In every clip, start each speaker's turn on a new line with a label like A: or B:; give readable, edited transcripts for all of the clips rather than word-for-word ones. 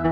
A: I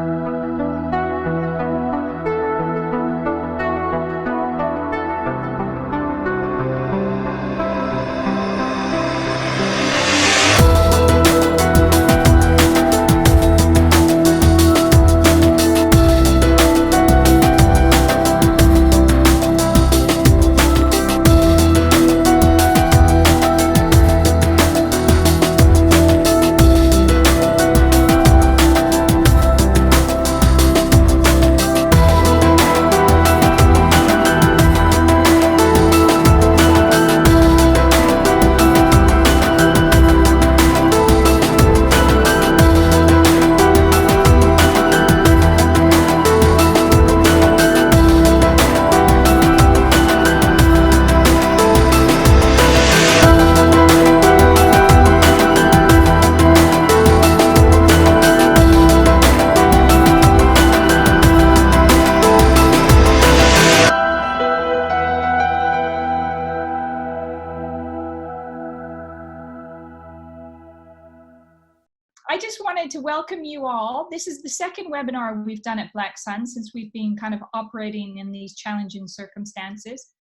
A: just wanted to welcome you all. This is the second webinar we've done at Black Sun since we've been kind of operating in these challenging circumstances.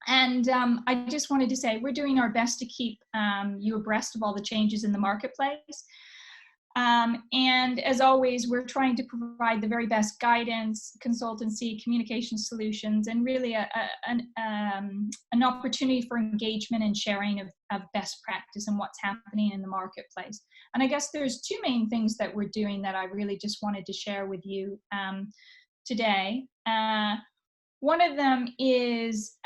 A: And I just wanted to say we're doing our best to keep you abreast of all the changes in the marketplace. And as always, we're trying to provide the very best guidance, consultancy, communication solutions, and really an opportunity for engagement and sharing of best practice and what's happening in the marketplace. And I guess there's two main things that we're doing that I really just wanted to share with you today. One of them is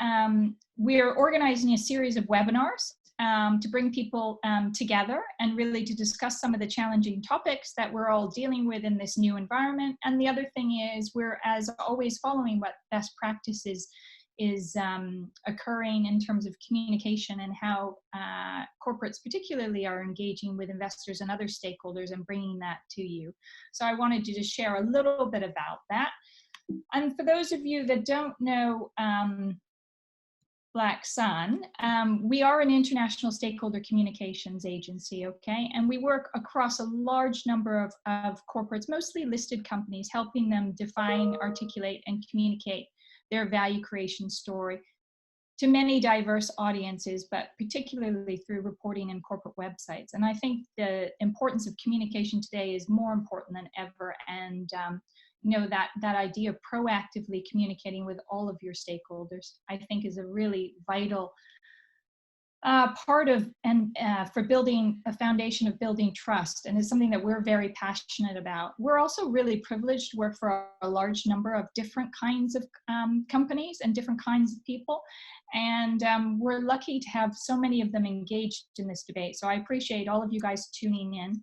A: we're organizing a series of webinars to bring people together and really to discuss some of the challenging topics that we're all dealing with in this new environment. And the other thing is we're, as always, following what best practices is occurring in terms of communication and how corporates particularly are engaging with investors and other stakeholders and bringing that to you. So I wanted to just share a little bit about that. And for those of you that don't know Black Sun, we are an international stakeholder communications agency, okay? And we work across a large number of corporates, mostly listed companies, helping them define, articulate, and communicate their value creation story to many diverse audiences, but particularly through reporting and corporate websites. And I think the importance of communication today is more important than ever. And you know, that idea of proactively communicating with all of your stakeholders, I think, is a really vital part of and for building a foundation of building trust, and is something that we're very passionate about. We're also really privileged to work for a large number of different kinds of companies and different kinds of people, and we're lucky to have so many of them engaged in this debate. So I appreciate all of you guys tuning in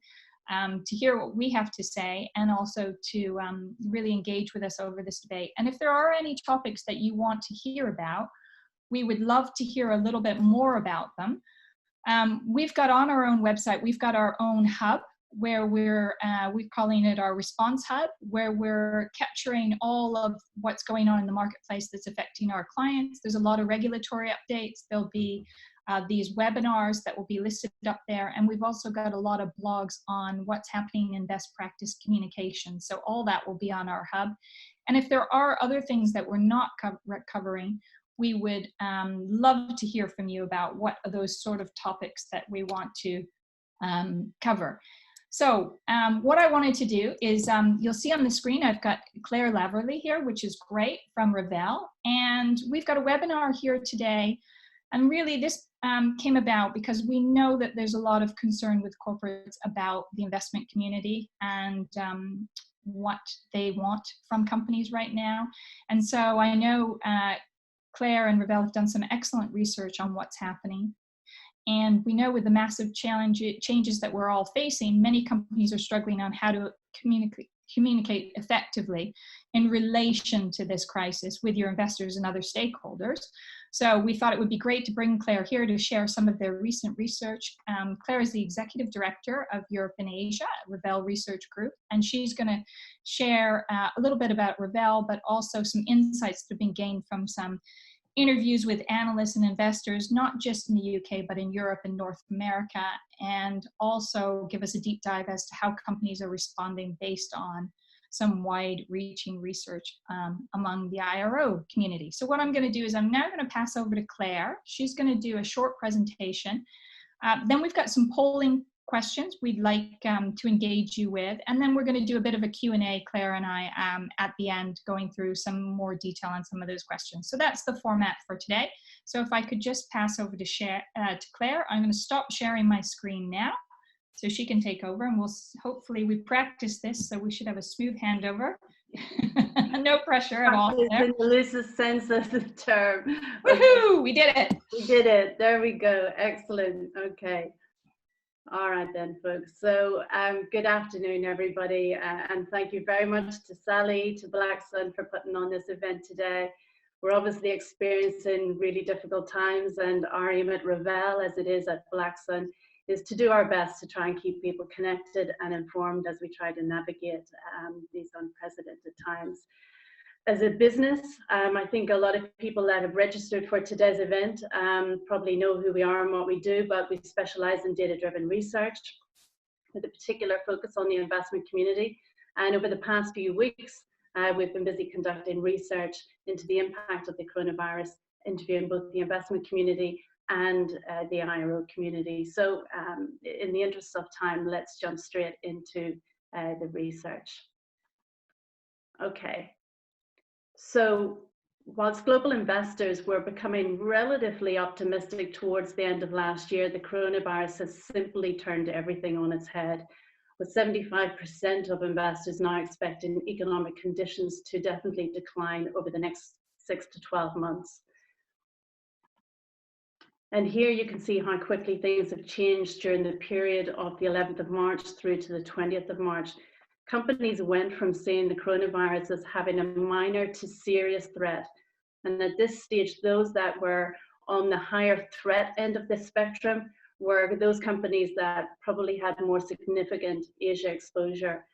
A: to hear what we have to say, and also to really engage with us over this debate. And if there are any topics that you want to hear about, we would love to hear a little bit more about them. We've got on our own website, we've got our own hub where we're calling it our response hub, where we're capturing all of what's going on in the marketplace that's affecting our clients. There's a lot of regulatory updates. There'll be these webinars that will be listed up there. And we've also got a lot of blogs on what's happening in best practice communication. So all that will be on our hub. And if there are other things that we're not covering, we would love to hear from you about what are those sort of topics that we want to cover. So what I wanted to do is, you'll see on the screen, I've got Claire Lavery here, which is great, from Rivel. And we've got a webinar here today. And really this came about because we know that there's a lot of concern with corporates about the investment community and what they want from companies right now. And so I know Claire and Rivel have done some excellent research on what's happening. And we know with the massive changes that we're all facing, many companies are struggling on how to communicate effectively in relation to this crisis with your investors and other stakeholders. So we thought it would be great to bring Claire here to share some of their recent research. Claire is the Executive Director of Europe and Asia at Rivel Research Group, and she's going to share a little bit about Rivel, but also some insights that have been gained from some interviews with analysts and investors, not just in the UK, but in Europe and North America, and also give us a deep dive as to how companies are responding based on some wide-reaching research among the IRO community. So what I'm going to do is I'm now going to pass over to Claire. She's going to do a short presentation. Then we've got some polling questions we'd like to engage you with, and then we're going to do a bit of a Q&A, Claire and I, at the end, going through some more detail on some of those questions. So that's the format for today. So if I could just pass over to Claire, I'm going to stop sharing my screen now so she can take over, and we'll hopefully we practice this, so we should have a smooth handover. No pressure at all.
B: In the loosest sense of the term.
A: Woohoo! We did it.
B: We did it. There we go. Excellent. Okay. All right then, folks. So good afternoon, everybody, and thank you very much to Sally, to Black Sun for putting on this event today. We're obviously experiencing really difficult times, and our aim at Rivel, as it is at Black Sun, is to do our best to try and keep people connected and informed as we try to navigate these unprecedented times. As a business, I think a lot of people that have registered for today's event probably know who we are and what we do, but we specialize in data-driven research with a particular focus on the investment community. And over the past few weeks, we've been busy conducting research into the impact of the coronavirus, interviewing both the investment community and the IRO community. So in the interest of time, let's jump straight into the research. Okay. So whilst global investors were becoming relatively optimistic towards the end of last year, the coronavirus has simply turned everything on its head, with 75% of investors now expecting economic conditions to definitely decline over the next 6 to 12 months. And here you can see how quickly things have changed during the period of the 11th of March through to the 20th of March. Companies went from seeing the coronavirus as having a minor to serious threat. And at this stage, those that were on the higher threat end of the spectrum were those companies that probably had more significant Asia exposure.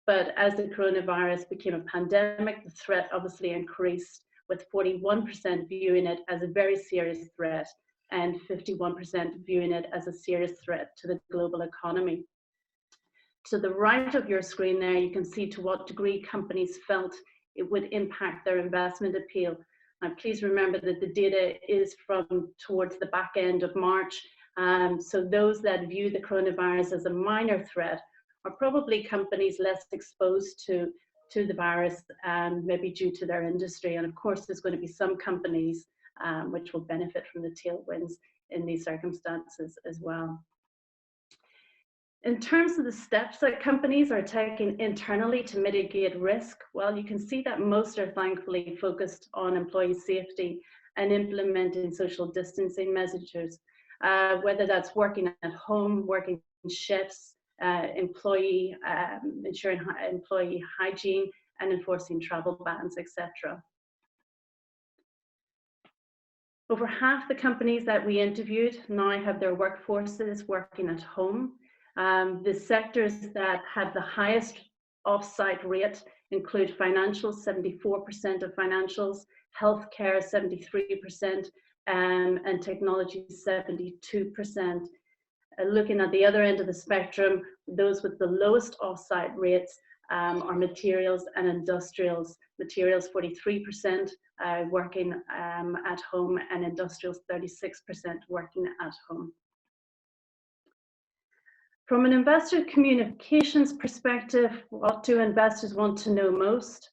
B: But as the coronavirus became a pandemic, the threat obviously increased, with 41% viewing it as a very serious threat and 51% viewing it as a serious threat to the global economy. To the right of your screen there, you can see to what degree companies felt it would impact their investment appeal. Now, please remember that the data is from towards the back end of March. So those that view the coronavirus as a minor threat are probably companies less exposed to the virus, maybe due to their industry. And of course, there's going to be some companies which will benefit from the tailwinds in these circumstances as well. In terms of the steps that companies are taking internally to mitigate risk, well, you can see that most are thankfully focused on employee safety and implementing social distancing measures, whether that's working at home, working shifts, ensuring employee hygiene, and enforcing travel bans, etc. Over half the companies that we interviewed now have their workforces working at home. The sectors that have the highest off-site rate include financials, 74% of financials, healthcare, 73%, and technology, 72%. Looking at the other end of the spectrum, those with the lowest off-site rates are materials and industrials. Materials, 43% working at home, and industrials, 36% working at home. From an investor communications perspective, what do investors want to know most?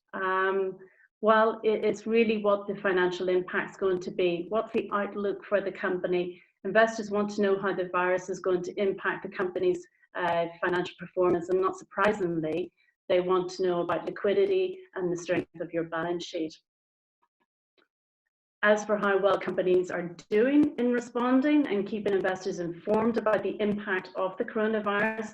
B: Well, it's really what the financial impact is going to be. What's the outlook for the company? Investors want to know how the virus is going to impact the company's financial performance, and not surprisingly, they want to know about liquidity and the strength of your balance sheet. As for how well companies are doing in responding and keeping investors informed about the impact of the coronavirus,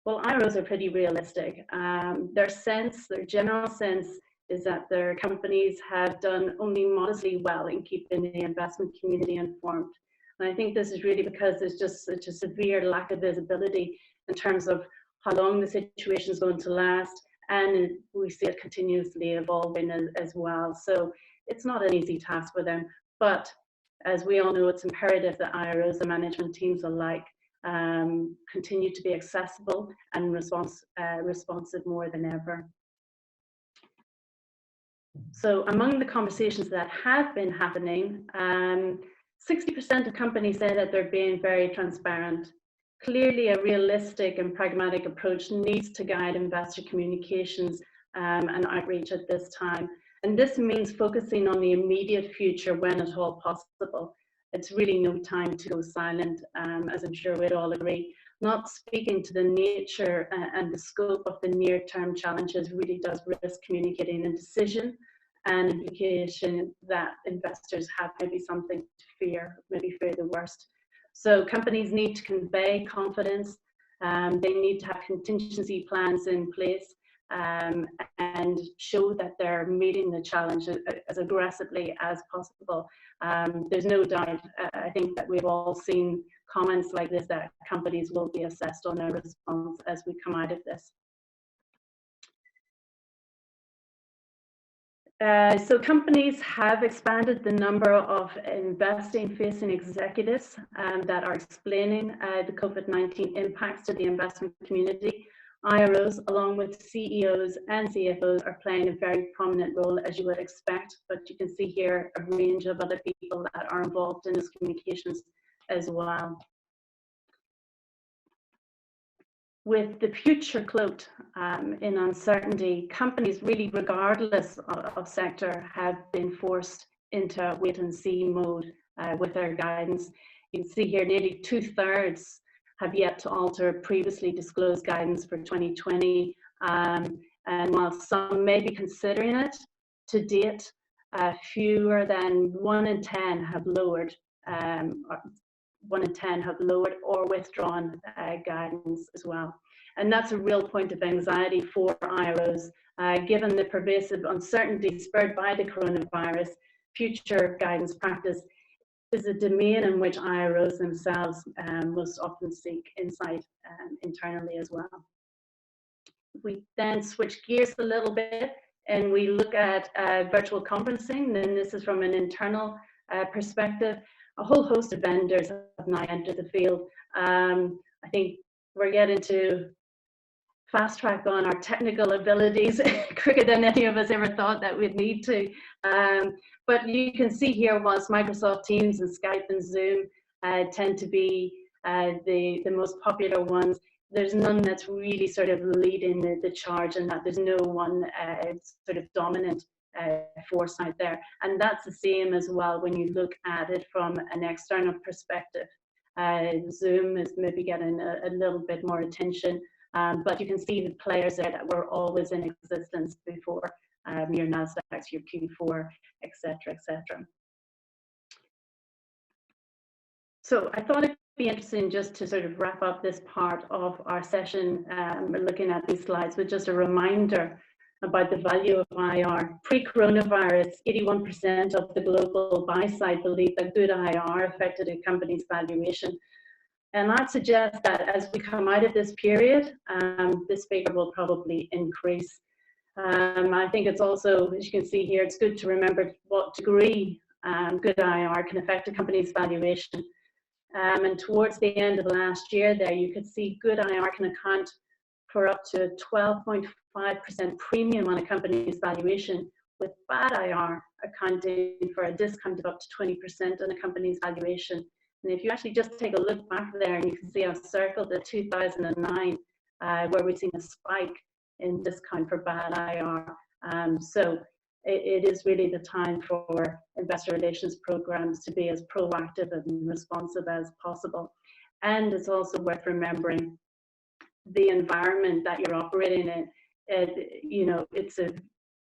B: well, IROs are pretty realistic. Their general sense is that their companies have done only modestly well in keeping the investment community informed. And I think this is really because there's just such a severe lack of visibility in terms of how long the situation is going to last, and we see it continuously evolving as well. So it's not an easy task for them, but as we all know, it's imperative that IROs and management teams alike continue to be accessible and responsive more than ever. So among the conversations that have been happening, 60% of companies say that they're being very transparent. Clearly, a realistic and pragmatic approach needs to guide investor communications and outreach at this time. And this means focusing on the immediate future when at all possible. It's really no time to go silent, as I'm sure we'd all agree. Not speaking to the nature and the scope of the near-term challenges really does risk communicating a decision and implication that investors have maybe something to fear, maybe fear the worst. So companies need to convey confidence. They need to have contingency plans in place and show that they're meeting the challenge as aggressively as possible. There's no doubt, I think that we've all seen comments like this, that companies will be assessed on their response as we come out of this. So companies have expanded the number of investing-facing executives that are explaining the COVID-19 impacts to the investment community. IROs, along with CEOs and CFOs, are playing a very prominent role, as you would expect, but you can see here a range of other people that are involved in this communications as well. With the future cloaked in uncertainty, companies really, regardless of sector, have been forced into wait and see mode with their guidance. You can see here nearly 2/3 have yet to alter previously disclosed guidance for 2020. And while some may be considering it, to date, fewer than 1 in 10 have lowered 1 in 10 have lowered or withdrawn guidance as well. And that's a real point of anxiety for IROs, given the pervasive uncertainty spurred by the coronavirus. Future guidance practice is a domain in which IROs themselves most often seek insight internally as well. We then switch gears a little bit and we look at virtual conferencing, and this is from an internal perspective. A whole host of vendors have now entered the field. I think we're getting to fast track on our technical abilities quicker than any of us ever thought that we'd need to. But you can see here, whilst Microsoft Teams and Skype and Zoom tend to be the most popular ones, there's none that's really sort of leading the charge, and that there's no one sort of dominant force out there. And that's the same as well when you look at it from an external perspective. Zoom is maybe getting a little bit more attention, but you can see the players there that were always in existence before, your NASDAQs, your Q4, etc., etc. So I thought it'd be interesting just to sort of wrap up this part of our session, looking at these slides, with just a reminder about the value of IR. Pre-coronavirus, 81% of the global buy side believed that good IR affected a company's valuation. And I'd suggest that as we come out of this period, this figure will probably increase. I think it's also, as you can see here, it's good to remember what degree good IR can affect a company's valuation. And towards the end of last year there, you could see good IR can account for up to a 12.5% premium on a company's valuation, with bad IR accounting for a discount of up to 20% on a company's valuation. And if you actually just take a look back there, and you can see I've circled the 2009, where we've seen a spike in discount for bad IR. So it is really the time for investor relations programs to be as proactive and responsive as possible. And it's also worth remembering the environment that you're operating in. You know, it's a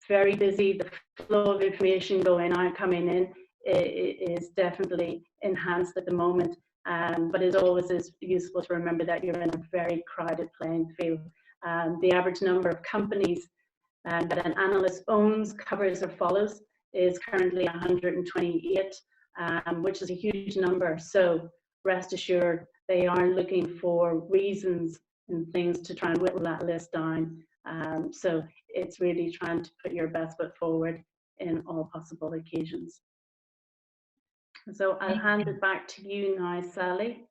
B: very busy, the flow of information going out, coming in, is definitely enhanced at the moment, but it always is useful to remember that you're in a very crowded playing field. The average number of companies that an analyst owns, covers, or follows is currently 128, which is a huge number. So rest assured, they are looking for reasons and things to try and whittle that list down. So it's really trying to put your best foot forward in all possible occasions. So I'll hand it back to you now, Sally.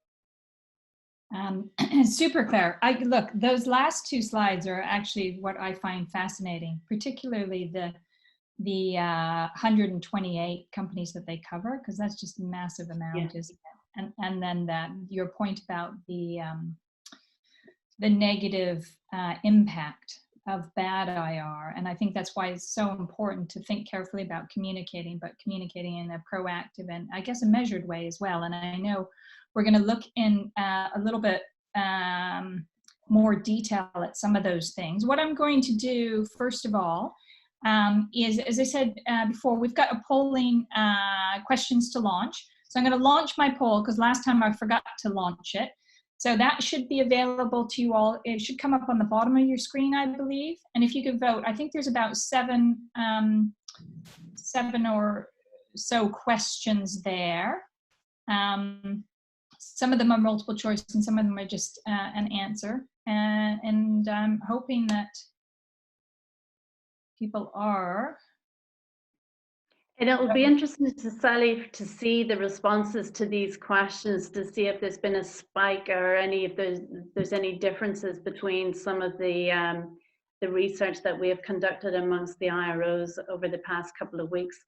A: Super, Claire. Look, those last two slides are actually what I find fascinating, particularly the 128 companies that they cover, because that's just a massive amount, isn't it? And then that your point about the negative impact of bad IR, and I think that's why it's so important to think carefully about communicating, but communicating in a proactive and I guess a measured way as well. And I know we're going to look in a little bit more detail at some of those things. What I'm going to do first of all is, as I said before, we've got a polling questions to launch. So I'm going to launch my poll because last time I forgot to launch it. So that should be available to you all. It should come up on the bottom of your screen, I believe. And if you could vote, I think there's about seven or so questions there. Some of them are multiple choice and some of them are just an answer. And I'm hoping that people are.
B: And it will be interesting to Sally to see the responses to these questions, to see if there's been a spike or if there's any differences between some of the research that we have conducted amongst the IROs over the past couple of weeks.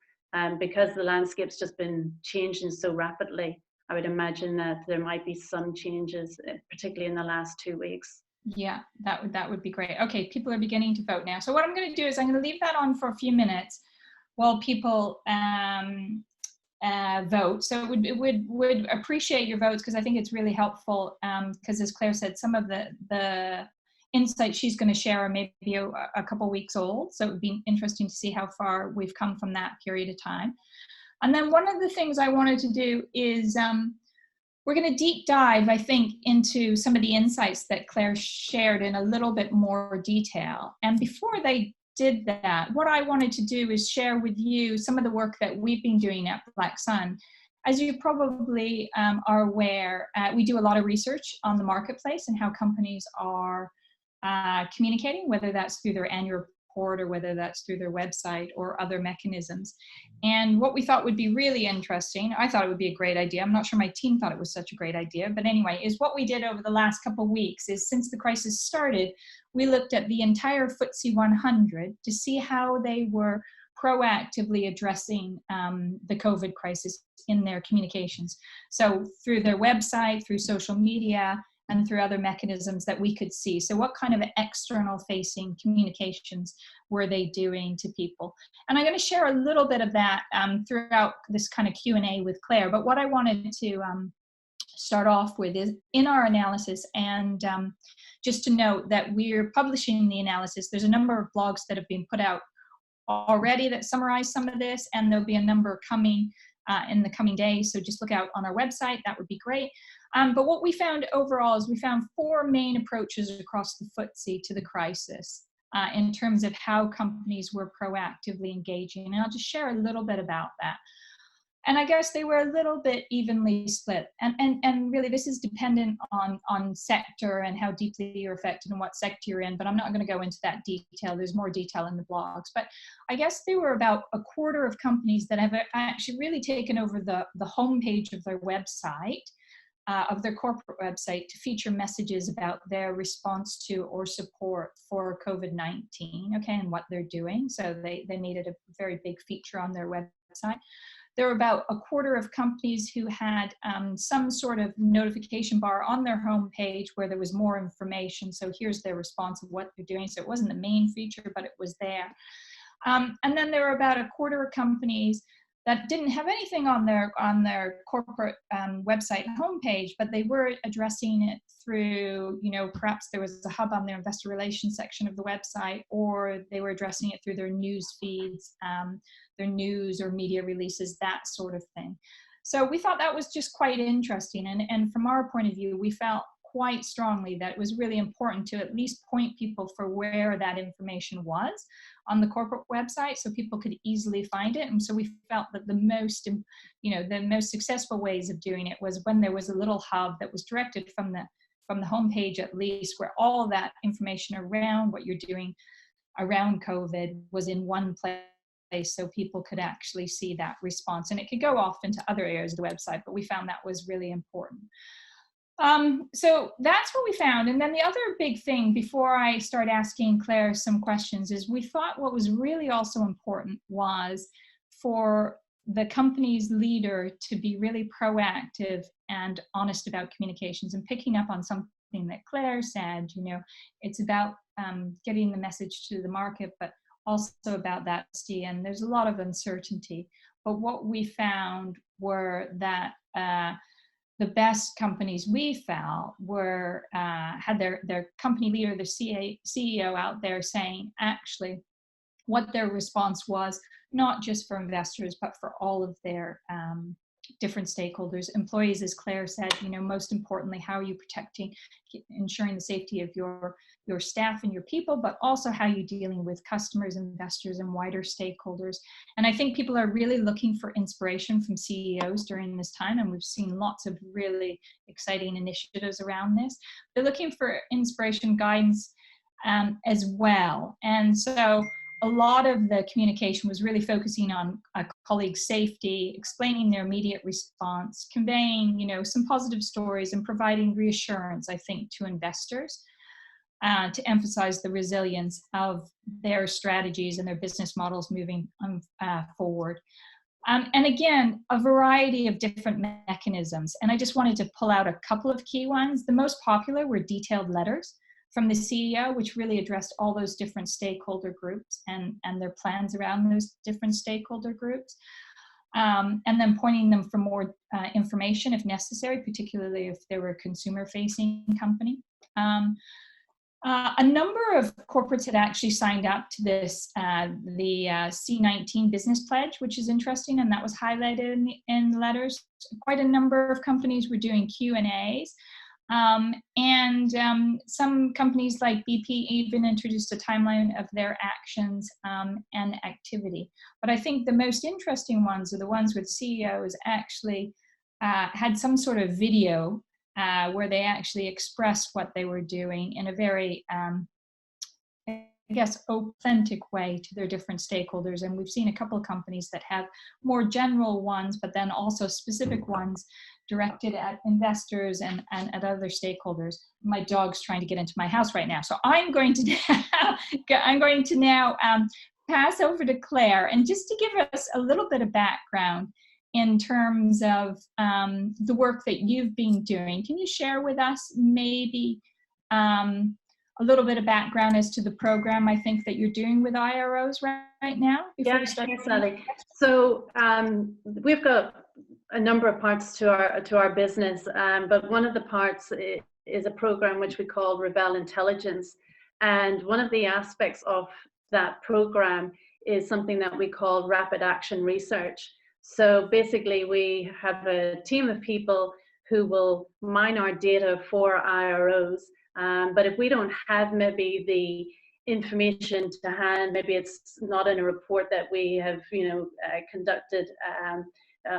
B: Because the landscape's just been changing so rapidly, I would imagine that there might be some changes, particularly in the last 2 weeks.
A: Yeah, that would be great. Okay, people are beginning to vote now. So what I'm going to do is I'm going to leave that on for a few minutes while people vote. So it would appreciate your votes because I think it's really helpful because as Claire said, some of the insights she's going to share are maybe a couple weeks old. So it would be interesting to see how far we've come from that period of time. And then one of the things I wanted to do is we're going to deep dive, I think, into some of the insights that Claire shared in a little bit more detail. And before they did that, what I wanted to do is share with you some of the work that we've been doing at Black Sun. As you probably are aware, we do a lot of research on the marketplace and how companies are communicating, whether that's through their annual report or whether that's through their website or other mechanisms. And what we thought would be really interesting, I thought it would be a great idea. I'm not sure my team thought it was such a great idea, but anyway, is what we did over the last couple of weeks is since the crisis started, we looked at the entire FTSE 100 to see how they were proactively addressing the COVID crisis in their communications. So through their website, through social media, and through other mechanisms that we could see. So what kind of external facing communications were they doing to people? And I'm going to share a little bit of that throughout this kind of Q&A with Claire. But what I wanted to start off with is in our analysis, and just to note that we're publishing the analysis, there's a number of blogs that have been put out already that summarize some of this, and there'll be a number coming in the coming days. So just look out on our website, that would be great. But what we found overall is we found four main approaches across the FTSE to the crisis in terms of how companies were proactively engaging. And I'll just share a little bit about that. And I guess they were a little bit evenly split. And really this is dependent on sector and how deeply you're affected and what sector you're in, but I'm not going to go into that detail. There's more detail in the blogs. But I guess there were about a quarter of companies that have actually really taken over the homepage of their website, of their corporate website, to feature messages about their response to or support for COVID-19, okay, and what they're doing. So they made it a very big feature on their website. There were about a quarter of companies who had some sort of notification bar on their homepage where there was more information. So here's their response of what they're doing. So it wasn't the main feature, but it was there. And then there were about a quarter of companies that didn't have anything on their corporate website and homepage, but they were addressing it through, perhaps there was a hub on their investor relations section of the website, or they were addressing it through their news feeds, their news or media releases, that sort of thing. So we thought that was just quite interesting. And from our point of view, we felt quite strongly that it was really important to at least point people for where that information was on the corporate website so people could easily find it. And so we felt that the most successful ways of doing it was when there was a little hub that was directed from the homepage, at least, where all that information around what you're doing around COVID was in one place, so people could actually see that response. And it could go off into other areas of the website, but we found that was really important. So that's what we found. And then the other big thing before I start asking Claire some questions is we thought what was really also important was for the company's leader to be really proactive and honest about communications, and picking up on something that Claire said, you know, it's about getting the message to the market, but also about that, and there's a lot of uncertainty. But what we found were that the best companies we felt were had their company leader, the CEO out there saying actually what their response was, not just for investors, but for all of their different stakeholders, employees, as Claire said, you know, most importantly, how are you protecting, ensuring the safety of your staff and your people, but also how you're dealing with customers, investors, and wider stakeholders. And I think people are really looking for inspiration from CEOs during this time, and we've seen lots of really exciting initiatives around this. They're looking for inspiration, guidance as well. And so a lot of the communication was really focusing on colleague safety, explaining their immediate response, conveying, you know, some positive stories, and providing reassurance, I think, to investors to emphasize the resilience of their strategies and their business models moving forward. And again, a variety of different mechanisms. And I just wanted to pull out a couple of key ones. The most popular were detailed letters from the CEO, which really addressed all those different stakeholder groups and their plans around those different stakeholder groups. And then pointing them for more information if necessary, particularly if they were a consumer-facing company. A number of corporates had actually signed up to this, the C19 Business Pledge, which is interesting, and that was highlighted in the letters. Quite a number of companies were doing Q&As. Some companies like BP even introduced a timeline of their actions and activity. But I think the most interesting ones are the ones where the CEOs actually had some sort of video where they actually expressed what they were doing in a very, I guess, authentic way to their different stakeholders. And we've seen a couple of companies that have more general ones, but then also specific ones directed at investors and at other stakeholders. My dog's trying to get into my house right now. So I'm going to now pass over to Claire, and just to give us a little bit of background in terms of the work that you've been doing. Can you share with us maybe a little bit of background as to the program I think that you're doing with IROs right now?
B: Yeah, sure, Sally. So we've got a number of parts to our business, but one of the parts is a program which we call Rivel Intelligence, and one of the aspects of that program is something that we call rapid action research. So basically, we have a team of people who will mine our data for IROs, but if we don't have maybe the information to hand, maybe it's not in a report that we have, conducted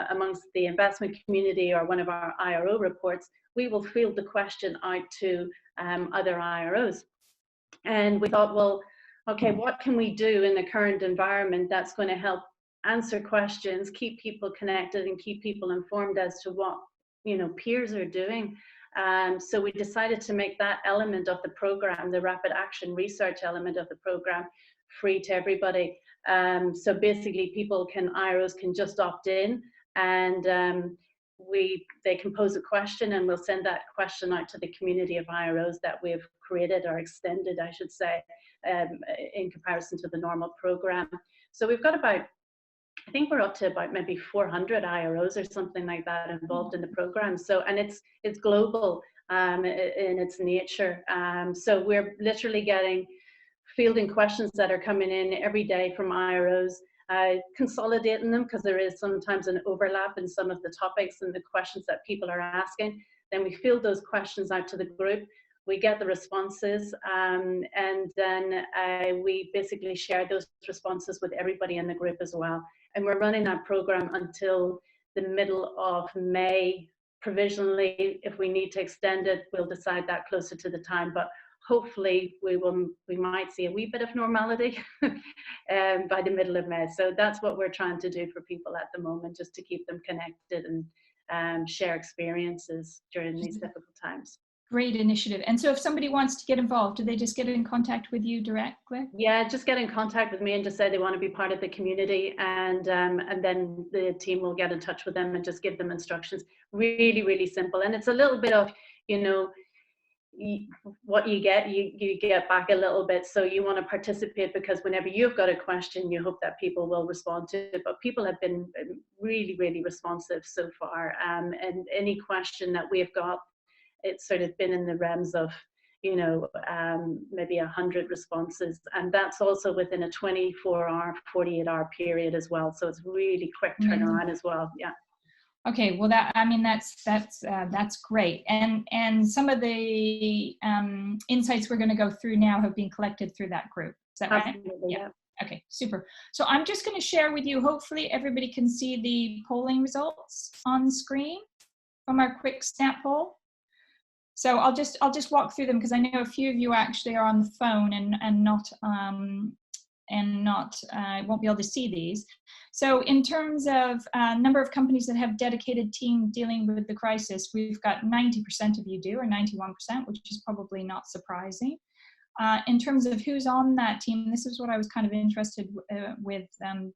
B: amongst the investment community or one of our IRO reports, we will field the question out to other IROs. And we thought, well, okay, what can we do in the current environment that's going to help answer questions, keep people connected, and keep people informed as to what peers are doing. So we decided to make that element of the program, the rapid action research element of the program, free to everybody. So basically, IROs can just opt in, and they can pose a question, and we'll send that question out to the community of IROs that we've created, or extended, I should say, in comparison to the normal program. So we've got I think we're up to about maybe 400 IROs or something like that involved in the program. So, and it's global in its nature. So we're literally fielding questions that are coming in every day from IROs, consolidating them because there is sometimes an overlap in some of the topics and the questions that people are asking. Then we field those questions out to the group. We get the responses, and then we basically share those responses with everybody in the group as well. And we're running that program until the middle of May. Provisionally, if we need to extend it, we'll decide that closer to the time. But hopefully, we might see a wee bit of normality by the middle of May. So that's what we're trying to do for people at the moment, just to keep them connected share experiences during these difficult times.
A: Great initiative. And so if somebody wants to get involved, do they just get in contact with you directly?
B: Yeah, just get in contact with me and just say they want to be part of the community, and then the team will get in touch with them and just give them instructions. Really, really simple. And it's a little bit of, you know, what you get back a little bit. So you want to participate, because whenever you've got a question, you hope that people will respond to it. But people have been really, really responsive so far. And any question that we've got, it's sort of been in the realms of, you know, maybe 100 responses, and that's also within a 24-hour, 48-hour period as well. So it's really quick turnaround as well. Yeah.
A: Okay. Well, that's great. And some of the insights we're going to go through now have been collected through that group. Is that right?
B: Absolutely, yeah.
A: Okay, super. So I'm just going to share with you, hopefully everybody can see the polling results on screen from our quick snap poll. So I'll just walk through them, because I know a few of you actually are on the phone and not won't be able to see these. So in terms of number of companies that have dedicated team dealing with the crisis, we've got 90% of you do, or 91%, which is probably not surprising. In terms of who's on that team, this is what I was kind of interested with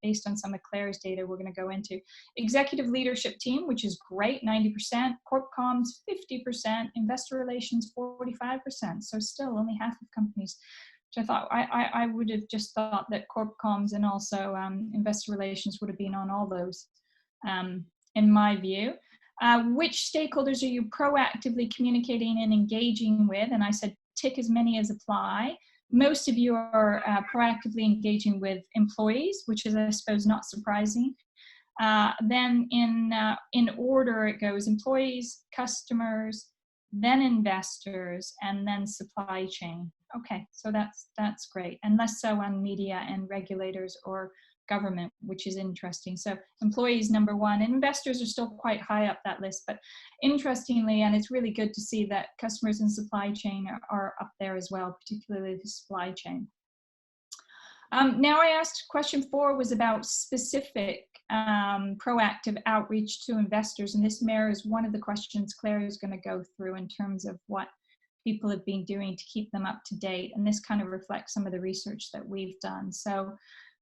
A: based on some of Claire's data we're going to go into. Executive leadership team, which is great, 90%, corp comms 50%, investor relations 45%. So still only half of companies, which I thought, I would have just thought that corp comms and also investor relations would have been on all those, in my view. Which stakeholders are you proactively communicating and engaging with? And I said, tick as many as apply. Most of you are proactively engaging with employees, which is, I suppose, not surprising. Then in order it goes: employees, customers, then investors, and then supply chain. Okay, so that's great. And less so on media and regulators or government, which is interesting. So employees number one, and investors are still quite high up that list. But interestingly, and it's really good to see that customers and supply chain are up there as well, particularly the supply chain. Now I asked question 4 was about specific proactive outreach to investors, and this mirrors one of the questions Claire is going to go through in terms of what people have been doing to keep them up to date, and this kind of reflects some of the research that we've done. So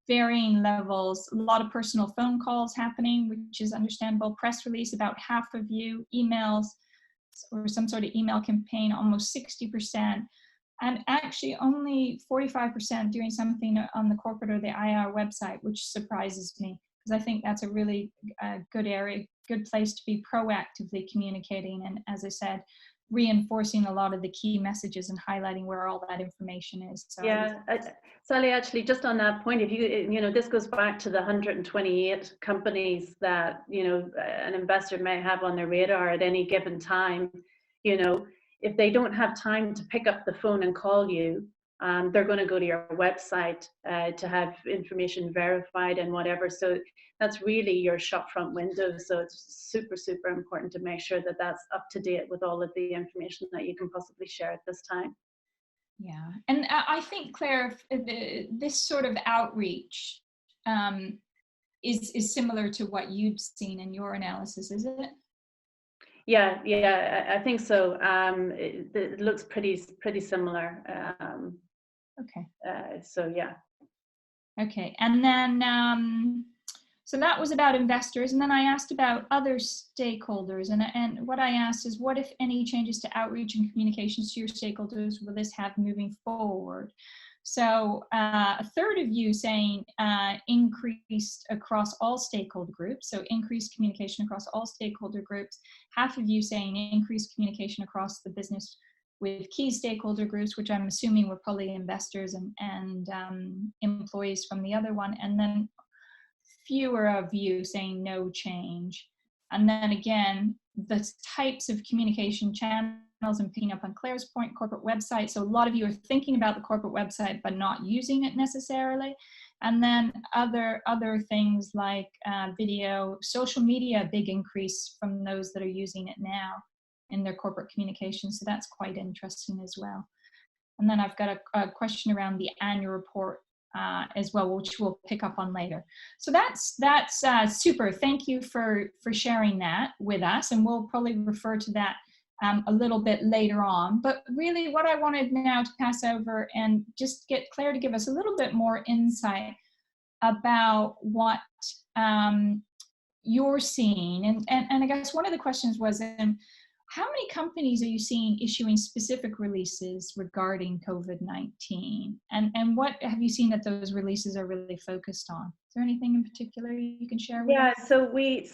A: varying levels, a lot of personal phone calls happening, which is understandable. Press release, about half of you. Emails or some sort of email campaign, almost 60%. And actually only 45% doing something on the corporate or the IR website, which surprises me, because I think that's a really good area, good place to be proactively communicating. And as I said, reinforcing a lot of the key messages and highlighting where all that information is. So
B: yeah, Sally, actually, just on that point, if you know, this goes back to the 128 companies that, you know, an investor may have on their radar at any given time. You know, if they don't have time to pick up the phone and call you, they're going to go to your website to have information verified and whatever. So that's really your shopfront window. So it's super, super important to make sure that that's up to date with all of the information that you can possibly share at this time.
A: Yeah, and I think, Claire, this sort of outreach is similar to what you'd seen in your analysis, is it?
B: Yeah, I think so. It looks pretty similar.
A: Okay.
B: So yeah.
A: Okay, and then so that was about investors, and then I asked about other stakeholders, and what I asked is, what, if any, changes to outreach and communications to your stakeholders will this have moving forward? So a third of you saying increased across all stakeholder groups, so increased communication across all stakeholder groups. Half of you saying increased communication across the business with key stakeholder groups, which I'm assuming were probably investors and employees from the other one, and then fewer of you saying no change. And then again, the types of communication channels, and picking up on Claire's point, corporate website. So a lot of you are thinking about the corporate website, but not using it necessarily. And then other things like video, social media, big increase from those that are using it now in their corporate communication. So that's quite interesting as well. And then I've got a question around the annual report as well, which we'll pick up on later. So that's super. Thank you for sharing that with us, and we'll probably refer to that a little bit later on. But really what I wanted now to pass over and just get Claire to give us a little bit more insight about what you're seeing. And I guess one of the questions was, how many companies are you seeing issuing specific releases regarding COVID-19? And what have you seen that those releases are really focused on? Is there anything in particular you can share with us?
B: Yeah, so we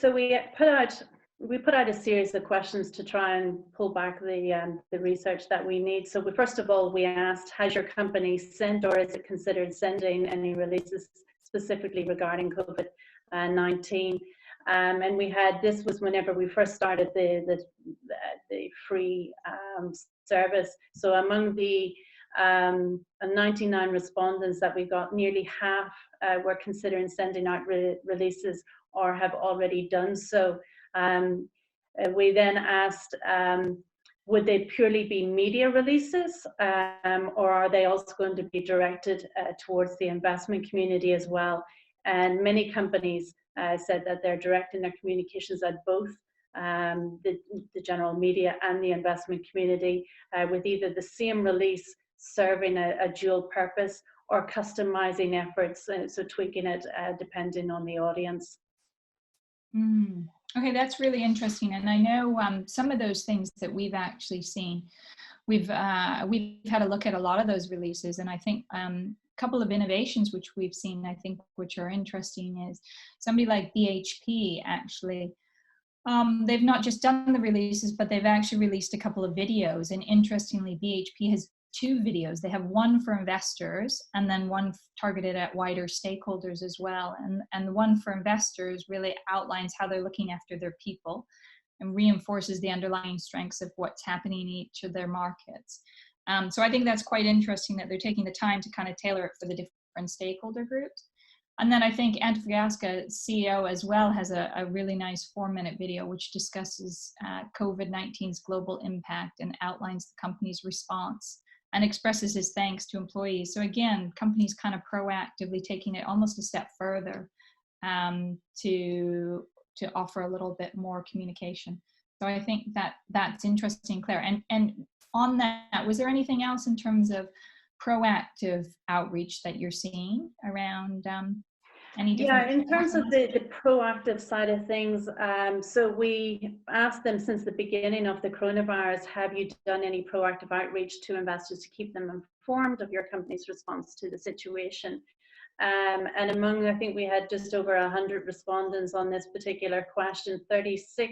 B: put out a series of questions to try and pull back the research that we need. So first of all, we asked, has your company sent or is it considered sending any releases specifically regarding COVID-19? And this was whenever we first started the free service. So among the 99 respondents that we got, nearly half were considering sending out releases or have already done so. We then asked, would they purely be media releases, or are they also going to be directed towards the investment community as well? And many companies said that they're directing their communications at both the general media and the investment community, with either the same release serving a dual purpose or customizing efforts, so tweaking it depending on the audience.
A: Okay, that's really interesting. And I know some of those things that we've actually seen, we've had a look at a lot of those releases, and I think couple of innovations which we've seen, I think, which are interesting is somebody like BHP actually, they've not just done the releases, but they've actually released a couple of videos. And interestingly, BHP has 2 videos. They have one for investors and then one targeted at wider stakeholders as well. And the one for investors really outlines how they're looking after their people and reinforces the underlying strengths of what's happening in each of their markets. So I think that's quite interesting that they're taking the time to kind of tailor it for the different stakeholder groups. And then I think Antofagasta CEO as well has a really nice 4-minute video which discusses COVID-19's global impact and outlines the company's response and expresses his thanks to employees. So again, companies kind of proactively taking it almost a step further to offer a little bit more communication. So I think that's interesting, Claire. And on that, was there anything else in terms of proactive outreach that you're seeing around any different?
B: Yeah, in terms of the proactive side of things, so we asked them since the beginning of the coronavirus, have you done any proactive outreach to investors to keep them informed of your company's response to the situation? And among, I think we had just over 100 respondents on this particular question, 36%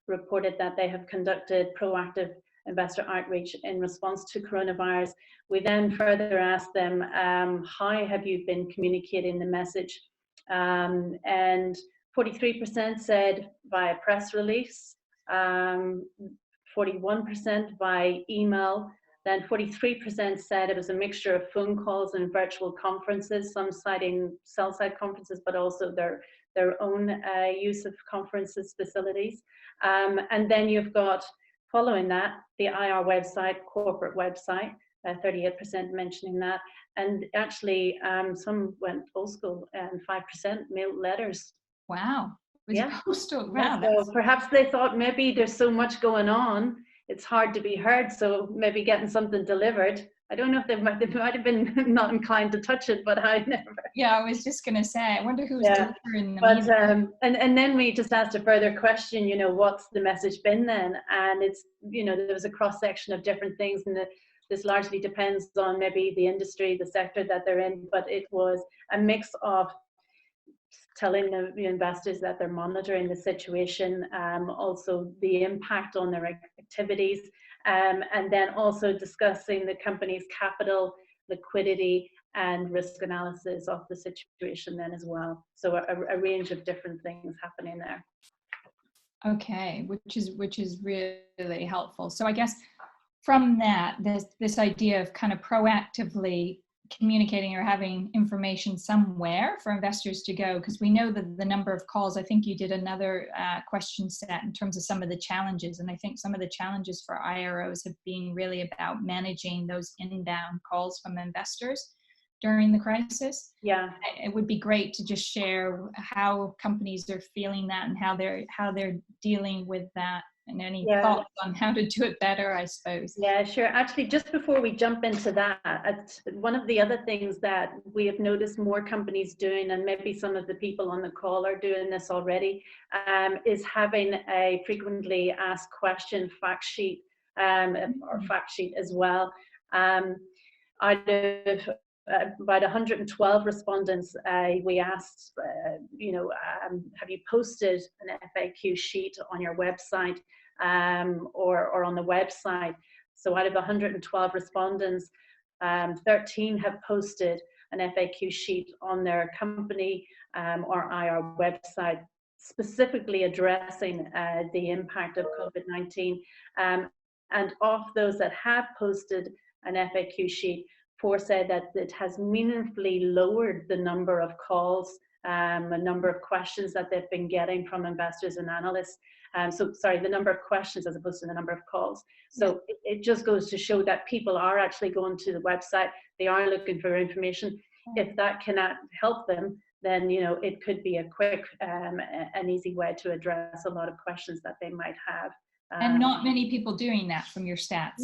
B: reported that they have conducted proactive investor outreach in response to coronavirus. We then further asked them, how have you been communicating the message? And 43% said via press release, 41% by email, then 43% said it was a mixture of phone calls and virtual conferences, some citing sell-side conferences, but also their own use of conferences facilities. And then you've got, following that, the IR website, corporate website, 38% mentioning that. And actually, some went old school and 5% mailed letters.
A: Wow.
B: Yeah.
A: Postal. Wow.
B: Yeah, so perhaps they thought maybe there's so much going on, it's hard to be heard, so maybe getting something delivered. I don't know if they might have been not inclined to touch it, but I never.
A: Yeah, I was just going to say, I wonder who's delivering the
B: But
A: media.
B: and then we just asked a further question, you know, what's the message been then? And it's, you know, there was a cross section of different things, and this largely depends on maybe the industry, the sector that they're in, but it was a mix of telling the investors that they're monitoring the situation, also the impact on their activities, and then also discussing the company's capital, liquidity, and risk analysis of the situation then as well. So a range of different things happening there.
A: Okay, which is really helpful. So I guess from that, this idea of kind of proactively communicating or having information somewhere for investors to go, because we know that the number of calls, I think you did another question set in terms of some of the challenges, and I think some of the challenges for IROs have been really about managing those inbound calls from investors. during the crisis.
B: Yeah.
A: It would be great to just share how companies are feeling that and how they're dealing with that, and any thoughts on how to do it better, I suppose.
B: Yeah, sure. Actually, just before we jump into that, one of the other things that we have noticed more companies doing, and maybe some of the people on the call are doing this already, is having a frequently asked question fact sheet, or fact sheet as well. Out of about 112 respondents, we asked, have you posted an FAQ sheet on your website, or on the website? So out of 112 respondents, 13 have posted an FAQ sheet on their company or IR website, specifically addressing the impact of COVID-19. And of those that have posted an FAQ sheet, 4 said that it has meaningfully lowered the number of calls, a number of questions that they've been getting from investors and analysts. The number of questions as opposed to the number of calls. So it just goes to show that people are actually going to the website, they are looking for information. If that cannot help them, then it could be a quick and easy way to address a lot of questions that they might have.
A: And not many people doing that from your stats.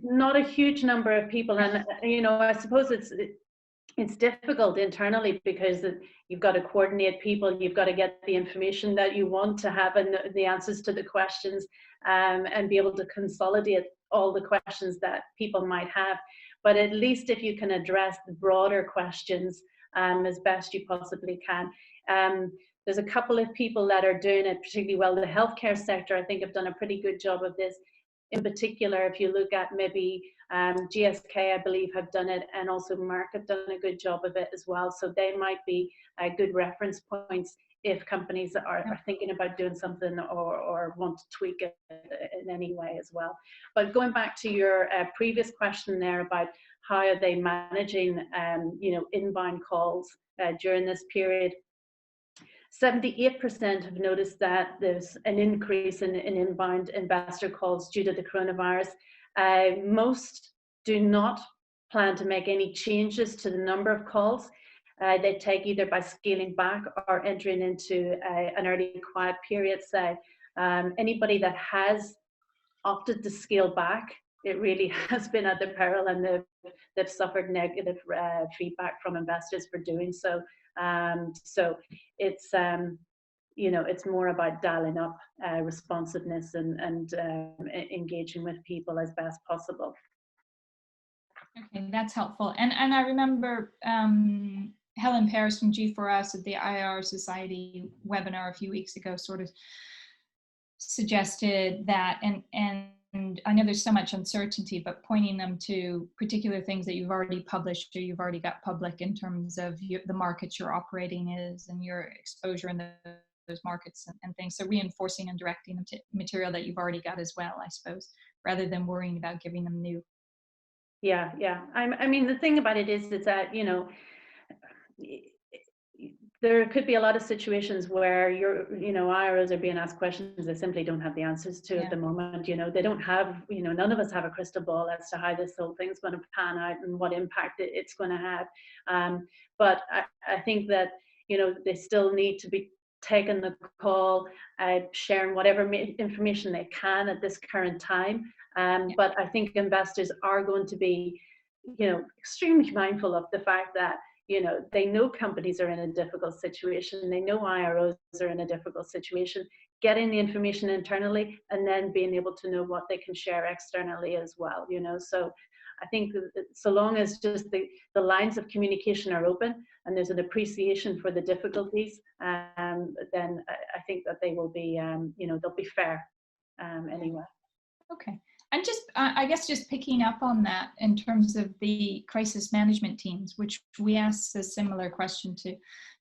B: Not a huge number of people, and I suppose it's difficult internally because you've got to coordinate people, you've got to get the information that you want to have and the answers to the questions, and be able to consolidate all the questions that people might have. But at least if you can address the broader questions as best you possibly can. There's a couple of people that are doing it particularly well. The healthcare sector, I think, have done a pretty good job of this. In particular, if you look at maybe GSK, I believe, have done it, and also Merck have done a good job of it as well. So they might be good reference points if companies are thinking about doing something or want to tweak it in any way as well. But going back to your previous question there about how are they managing inbound calls during this period, 78% have noticed that there's an increase in inbound investor calls due to the coronavirus. Most do not plan to make any changes to the number of calls. They take either by scaling back or entering into an early quiet period. So anybody that has opted to scale back, it really has been at their peril, and they've suffered negative feedback from investors for doing so. So it's more about dialing up responsiveness and engaging with people as best possible.
A: Okay, that's helpful. And I remember Helen Paris from G4S at the IR Society webinar a few weeks ago sort of suggested that, and I know there's so much uncertainty, but pointing them to particular things that you've already published or you've already got public in terms of the markets you're operating is and your exposure in those markets and things. So reinforcing and directing them to material that you've already got as well, I suppose, rather than worrying about giving them new.
B: Yeah. I mean, the thing about it is that, there could be a lot of situations where IROs are being asked questions they simply don't have the answers to at the moment. They don't have, none of us have a crystal ball as to how this whole thing's going to pan out and what impact it's going to have. But I think that, they still need to be taking the call, sharing whatever information they can at this current time. But I think investors are going to be, extremely mindful of the fact that, they know companies are in a difficult situation. They know IROs are in a difficult situation. Getting the information internally and then being able to know what they can share externally as well. So I think that so long as just the lines of communication are open and there's an appreciation for the difficulties, then I think that they will be, they'll be fair anyway.
A: Okay. And I guess just picking up on that in terms of the crisis management teams, which we asked a similar question to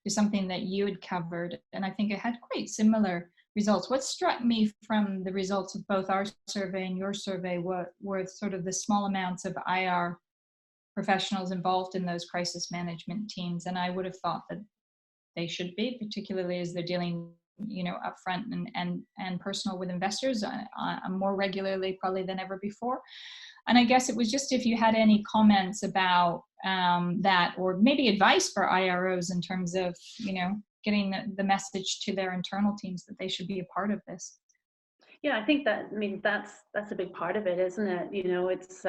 A: something that you had covered, and I think it had quite similar results. What struck me from the results of both our survey and your survey were sort of the small amounts of IR professionals involved in those crisis management teams, and I would have thought that they should be, particularly as they're dealing upfront and personal with investors more regularly probably than ever before. And I guess it was just if you had any comments about that, or maybe advice for IROs in terms of, getting the message to their internal teams that they should be a part of this?
B: Yeah, I think that, that's a big part of it, isn't it? It's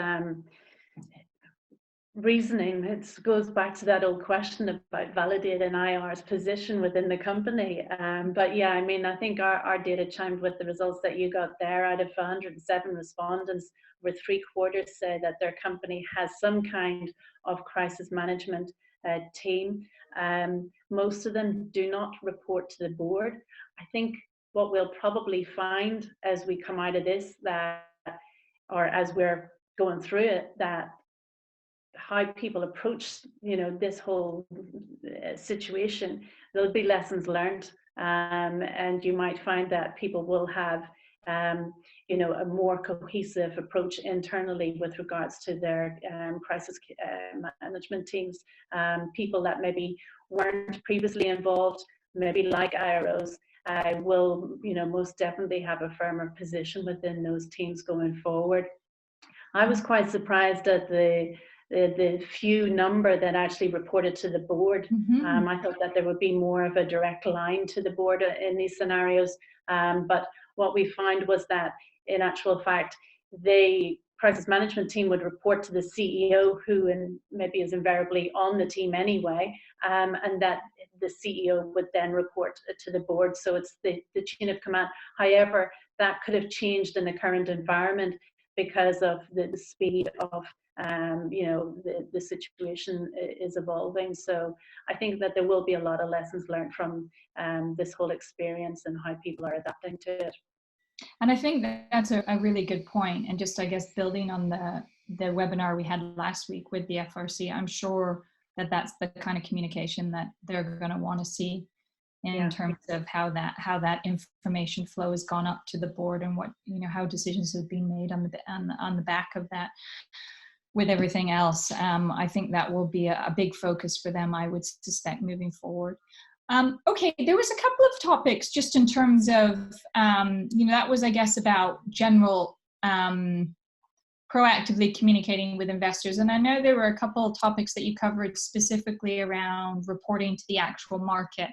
B: reasoning. It goes back to that old question about validating IR's position within the company. But yeah, I think our data chimed with the results that you got there. Out of 107 respondents, over 3/4 say that their company has some kind of crisis management team. Most of them do not report to the board. I think what we'll probably find as we come out of this, or as we're going through it, that how people approach this whole situation, there'll be lessons learned, and you might find that people will have a more cohesive approach internally with regards to their crisis management teams. People that maybe weren't previously involved, maybe like IROs, will most definitely have a firmer position within those teams going forward. I was quite surprised at the few number that actually reported to the board.
A: Mm-hmm.
B: I thought that there would be more of a direct line to the board in these scenarios. But what we found was that, in actual fact, the crisis management team would report to the CEO, who maybe is invariably on the team anyway, and that the CEO would then report to the board. So it's the chain of command. However, that could have changed in the current environment because of the speed of the situation is evolving. So I think that there will be a lot of lessons learned from this whole experience and how people are adapting to it.
A: And I think that's a really good point. And just, I guess, building on the webinar we had last week with the FRC, I'm sure that that's the kind of communication that they're going to want to see in terms of how that information flow has gone up to the board, and what, how decisions have been made on the back of that. With everything else, I think that will be a big focus for them, I would suspect, moving forward. Okay, there was a couple of topics just in terms of, that was, I guess, about general proactively communicating with investors. And I know there were a couple of topics that you covered specifically around reporting to the actual market.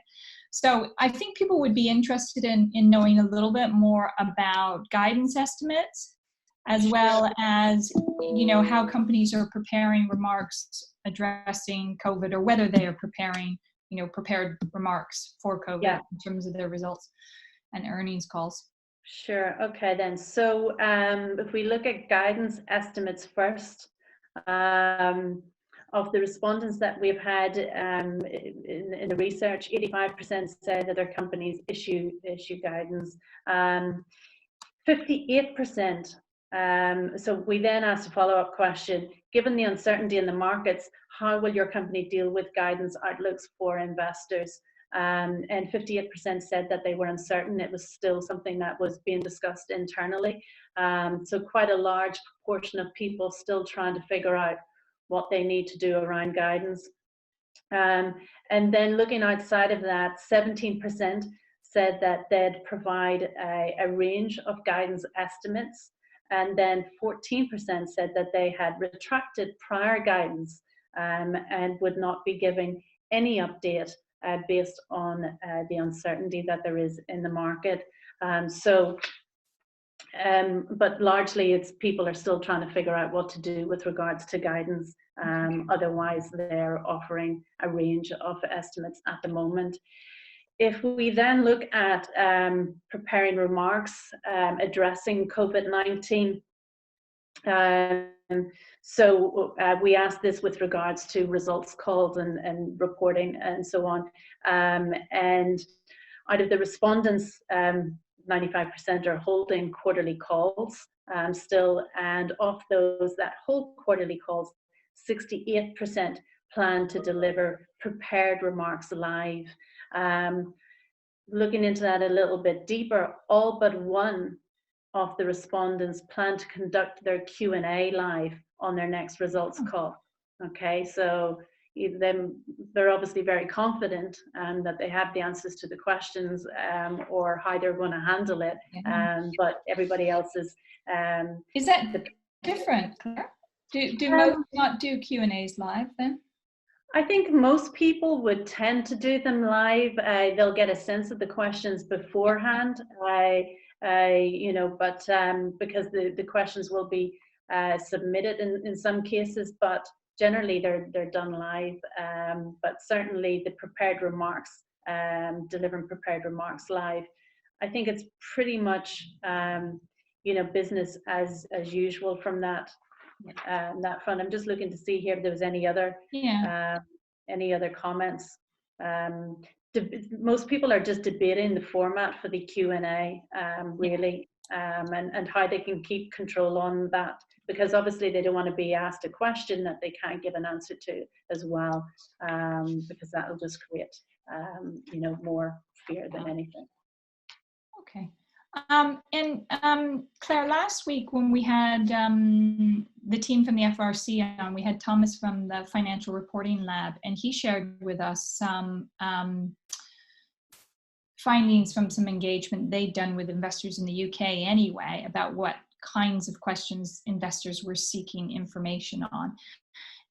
A: So I think people would be interested in knowing a little bit more about guidance estimates, as well as, how companies are preparing remarks addressing COVID, or whether they are preparing, prepared remarks for COVID in terms of their results and earnings calls.
B: Sure. Okay, then. So if we look at guidance estimates first, of the respondents that we've had in the research, 85% say that their companies issue guidance. 58%. So we then asked a follow-up question: given the uncertainty in the markets, how will your company deal with guidance outlooks for investors? And 58% said that they were uncertain. It was still something that was being discussed internally. So quite a large proportion of people still trying to figure out what they need to do around guidance. And then looking outside of that, 17% said that they'd provide a range of guidance estimates. And then 14% said that they had retracted prior guidance and would not be giving any update based on the uncertainty that there is in the market. But largely it's people are still trying to figure out what to do with regards to guidance. Otherwise, they're offering a range of estimates at the moment. If we then look at preparing remarks addressing COVID-19, so we asked this with regards to results calls and reporting and so on. And out of the respondents, 95% are holding quarterly calls still, and of those that hold quarterly calls, 68% plan to deliver prepared remarks live. Looking into that a little bit deeper, all but one of the respondents plan to conduct their Q&A live on their next results call. Okay, so they're obviously very confident that they have the answers to the questions or how they're going to handle it. But everybody else is.
A: Is that different, Claire? Do most not do Q&As live then?
B: I think most people would tend to do them live. They'll get a sense of the questions beforehand. You know, but because the questions will be submitted in some cases, but generally they're done live. But certainly the prepared remarks, delivering prepared remarks live, I think it's pretty much you know, business as usual from that front. I'm just looking to see here if there was any other comments. Most people are just debating the format for the Q&A, really, and how they can keep control on that, because obviously they don't want to be asked a question that they can't give an answer to as well, because that will just create you know, more fear than anything.
A: Okay. Claire, last week when we had the team from the FRC on, we had Thomas from the Financial Reporting Lab, and he shared with us some findings from some engagement they'd done with investors in the UK anyway, about what kinds of questions investors were seeking information on.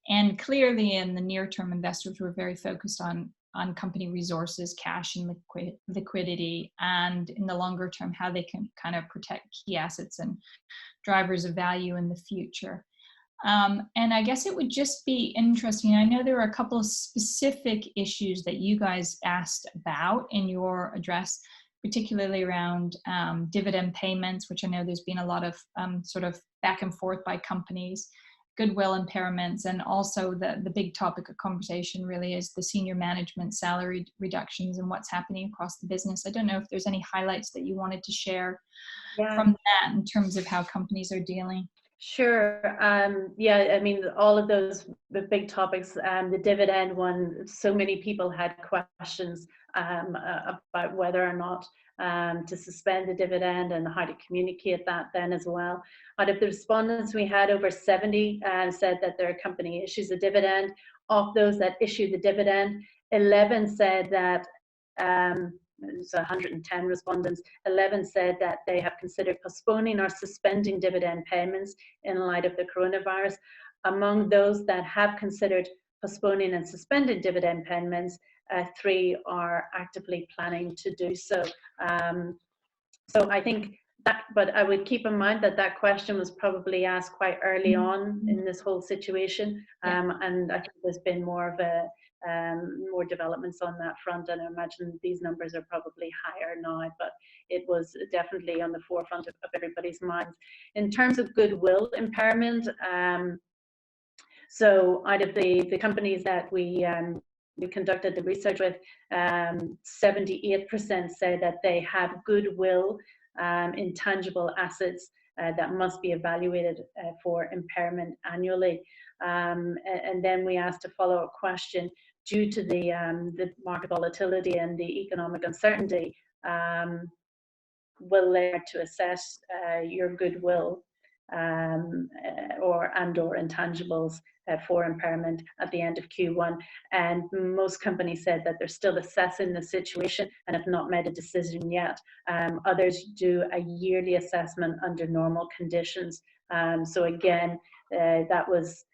A: And clearly in the near term, investors were very focused on company resources, cash and liquidity, and in the longer term, how they can kind of protect key assets and drivers of value in the future. And I guess it would just be interesting. I know there are a couple of specific issues that you guys asked about in your address, particularly around dividend payments, which I know there's been a lot of sort of back and forth by companies, goodwill impairments, and also the big topic of conversation really is the senior management salary reductions and what's happening across the business. I don't know if there's any highlights that you wanted to share from that in terms of how companies are dealing.
B: Sure. Yeah, I mean, all of those the big topics, the dividend one, so many people had questions about whether or not to suspend the dividend and how to communicate that then as well. Out of the respondents, we had over 70 said that their company issues a dividend. Of those that issued the dividend, 11 said that so 110 respondents, 11 said that they have considered postponing or suspending dividend payments in light of the coronavirus. Among those that have considered postponing and suspending dividend payments, 3 are actively planning to do so. So I think that, but I would keep in mind that that question was probably asked quite early on in this whole situation, and I think there's been more of a more developments on that front, and I imagine these numbers are probably higher now, but it was definitely on the forefront of everybody's minds. In terms of goodwill impairment, so out of the companies that we conducted the research with, 78% say that they have goodwill, intangible assets that must be evaluated for impairment annually. And then we asked a follow-up question: due to the market volatility and the economic uncertainty, will there to assess your goodwill or intangibles for impairment at the end of Q1? And most companies said that they're still assessing the situation and have not made a decision yet. Others do a yearly assessment under normal conditions. So again, that was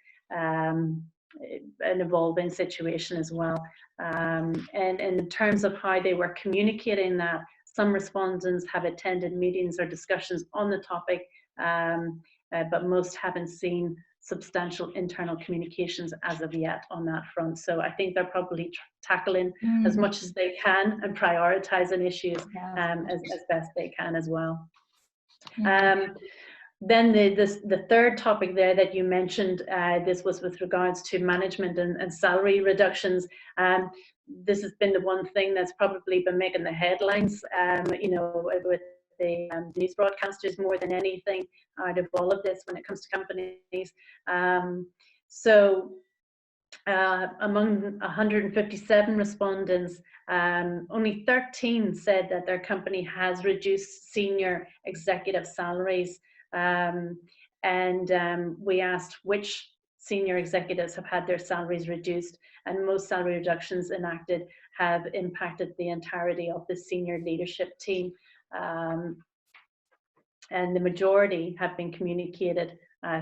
B: an evolving situation as well. And in terms of how they were communicating that, some respondents have attended meetings or discussions on the topic, but most haven't seen substantial internal communications as of yet on that front. So I think they're probably tackling as much as they can and prioritizing issues as best they can as well. Then the third topic there that you mentioned, this was with regards to management and salary reductions. This has been the one thing that's probably been making the headlines, you know, with the news broadcasters more than anything out of all of this when it comes to companies. So among 157 respondents, only 13 said that their company has reduced senior executive salaries. We asked which senior executives have had their salaries reduced, and most salary reductions enacted have impacted the entirety of the senior leadership team. And the majority have been communicated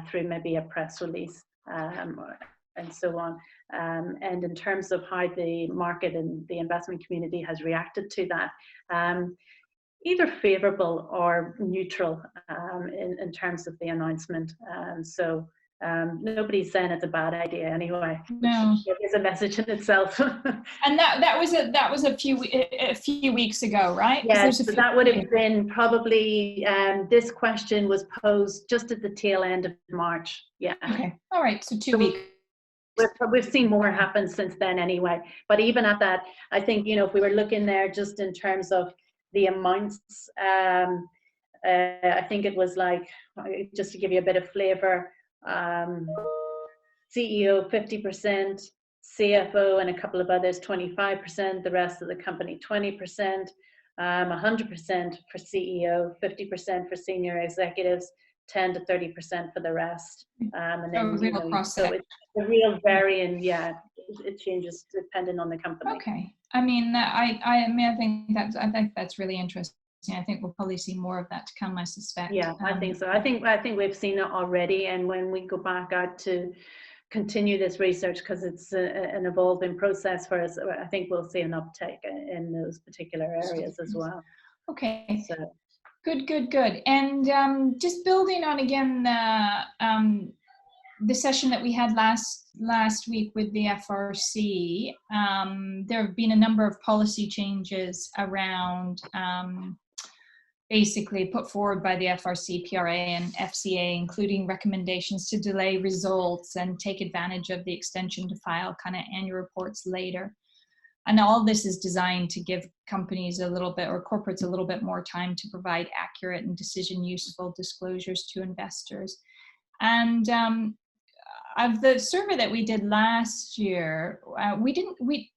B: through maybe a press release and so on. And in terms of how the market and the investment community has reacted to that, either favourable or neutral in terms of the announcement. So nobody's saying it's a bad idea anyway.
A: No,
B: it is a message in itself.
A: And that was a few weeks ago, right?
B: Yeah, so that would have been probably, this question was posed just at the tail end of March. Yeah.
A: Okay. All right. So 2 weeks.
B: We've seen more happen since then anyway. But even at that, I think, you know, if we were looking there just in terms of the amounts, I think it was like, just to give you a bit of flavour, CEO 50%, CFO and a couple of others 25%, the rest of the company 20%, 100% for CEO, 50% for senior executives, 10 to 30% for the rest. And then, you know, so it's a real varying, yeah, it changes depending on the company.
A: Okay. I mean, I think that's really interesting. I think we'll probably see more of that to come, I suspect.
B: Yeah, I think so. I think we've seen it already, and when we go back out to continue this research, because it's an evolving process for us, I think we'll see an uptake in those particular areas as well.
A: Okay.
B: So.
A: Good. And just building on again the session that we had last week with the FRC, there have been a number of policy changes around basically put forward by the FRC, PRA and FCA, including recommendations to delay results and take advantage of the extension to file kind of annual reports later. And all this is designed to give companies a little bit, or corporates a little bit more time to provide accurate and decision useful disclosures to investors. And of the survey that we did last year,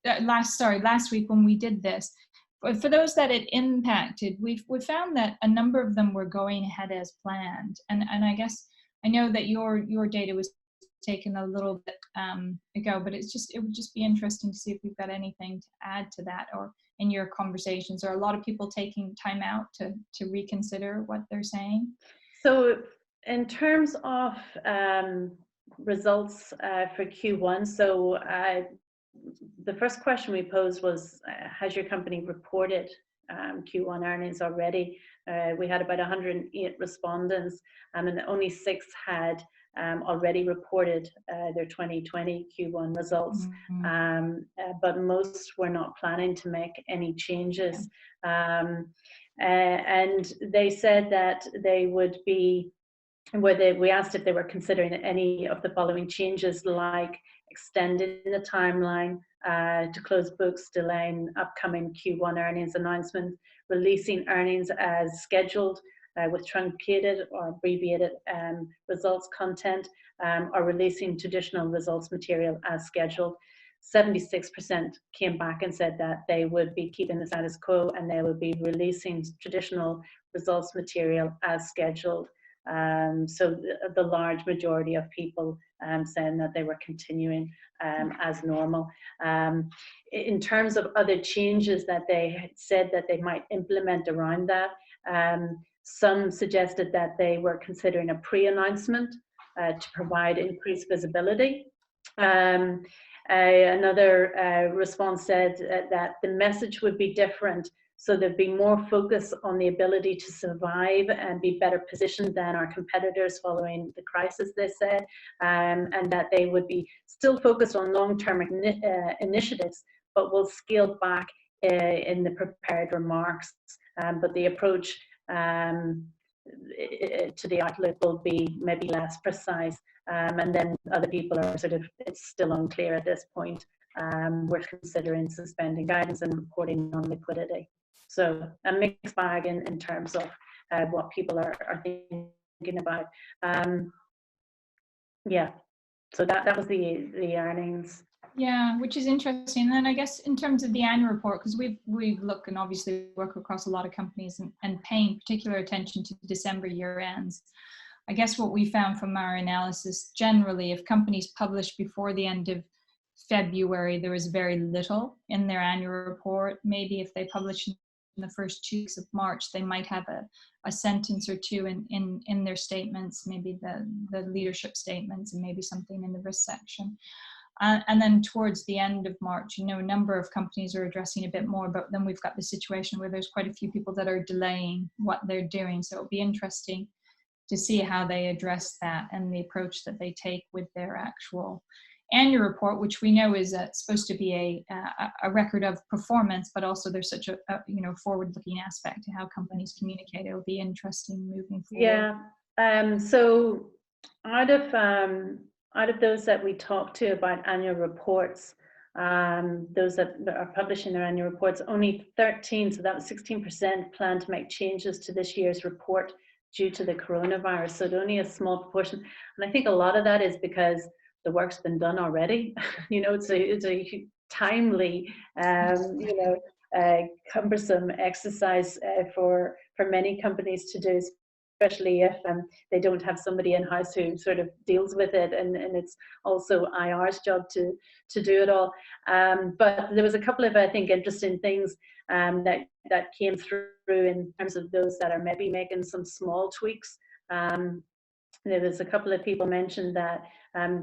A: last week when we did this, for those that it impacted, we found that a number of them were going ahead as planned. And I guess I know that your data was taken a little bit ago, but it would just be interesting to see if we've got anything to add to that, or in your conversations, or a lot of people taking time out to reconsider what they're saying.
B: So in terms of results for Q1, so the first question we posed was, has your company reported Q1 earnings already? We had about 108 respondents, and only 6 had already reported their 2020 Q1 results, but most were not planning to make any changes. And they said that they would be, we asked if they were considering any of the following changes, like extending the timeline to close books, delaying upcoming Q1 earnings announcement, releasing earnings as scheduled with truncated or abbreviated results content, or releasing traditional results material as scheduled. 76% came back and said that they would be keeping the status quo and they would be releasing traditional results material as scheduled. So the large majority of people saying that they were continuing as normal. In terms of other changes that they said that they might implement around that, some suggested that they were considering a pre-announcement to provide increased visibility. Another response said that the message would be different, so there'd be more focus on the ability to survive and be better positioned than our competitors following the crisis, they said, and that they would be still focused on long-term initiatives, but will scale back in the prepared remarks. But the approach to the outlook will be maybe less precise. And then other people are sort of, it's still unclear at this point. We're considering suspending guidance and reporting on liquidity. So a mixed bag in terms of what people are thinking about. Yeah, so that was the earnings.
A: Yeah, which is interesting. And then I guess in terms of the annual report, because we look and obviously work across a lot of companies and paying particular attention to December year ends. I guess what we found from our analysis, generally, if companies publish before the end of February, there was very little in their annual report. Maybe if they publish the first 2 weeks of March, they might have a sentence or two in their statements, maybe the leadership statements, and maybe something in the risk section. And then towards the end of March, a number of companies are addressing a bit more, but then we've got the situation where there's quite a few people that are delaying what they're doing. So it'll be interesting to see how they address that and the approach that they take with their actual annual report, which we know is supposed to be a record of performance, but also there's such a forward-looking aspect to how companies communicate. It'll be interesting moving forward.
B: Yeah. So out of those that we talked to about annual reports, those that are publishing their annual reports, only 13, so that was 16%, plan to make changes to this year's report due to the coronavirus. So only a small proportion. And I think a lot of that is because the work's been done already. It's a timely, cumbersome exercise for many companies to do, especially if they don't have somebody in-house who sort of deals with it, and it's also IR's job to do it all. But there was a couple of, I think, interesting things that came through in terms of those that are maybe making some small tweaks. There was a couple of people mentioned that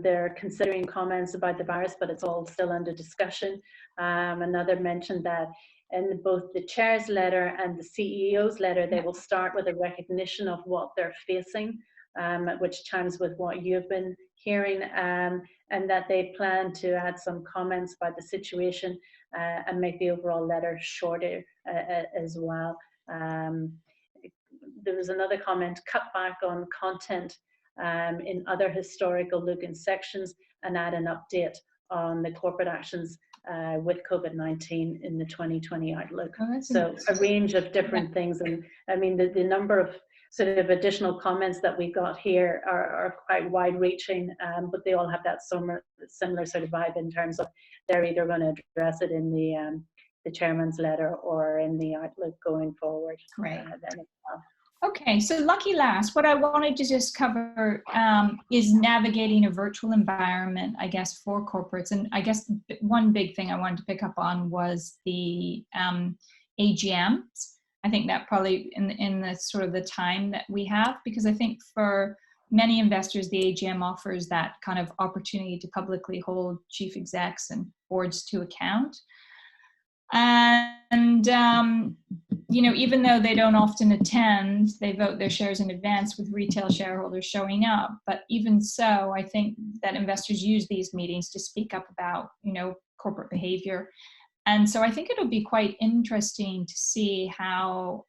B: they're considering comments about the virus, but it's all still under discussion. Another mentioned that in both the chair's letter and the CEO's letter, they will start with a recognition of what they're facing, which chimes with what you've been hearing, and that they plan to add some comments about the situation and make the overall letter shorter as well. There was another comment, cut back on content in other historical looking sections and add an update on the corporate actions with COVID-19 in the 2020 outlook. So a range of different things. And I mean, the number of sort of additional comments that we got here are quite wide reaching, but they all have that similar sort of vibe in terms of they're either going to address it in the chairman's letter or in the outlook going forward.
A: Great. Okay, so lucky last, what I wanted to just cover is navigating a virtual environment, I guess, for corporates. And I guess one big thing I wanted to pick up on was the AGMs. I think that probably in the sort of the time that we have, because I think for many investors, the AGM offers that kind of opportunity to publicly hold chief execs and boards to account. And, even though they don't often attend, they vote their shares in advance with retail shareholders showing up. But even so, I think that investors use these meetings to speak up about, corporate behavior. And so I think it'll be quite interesting to see how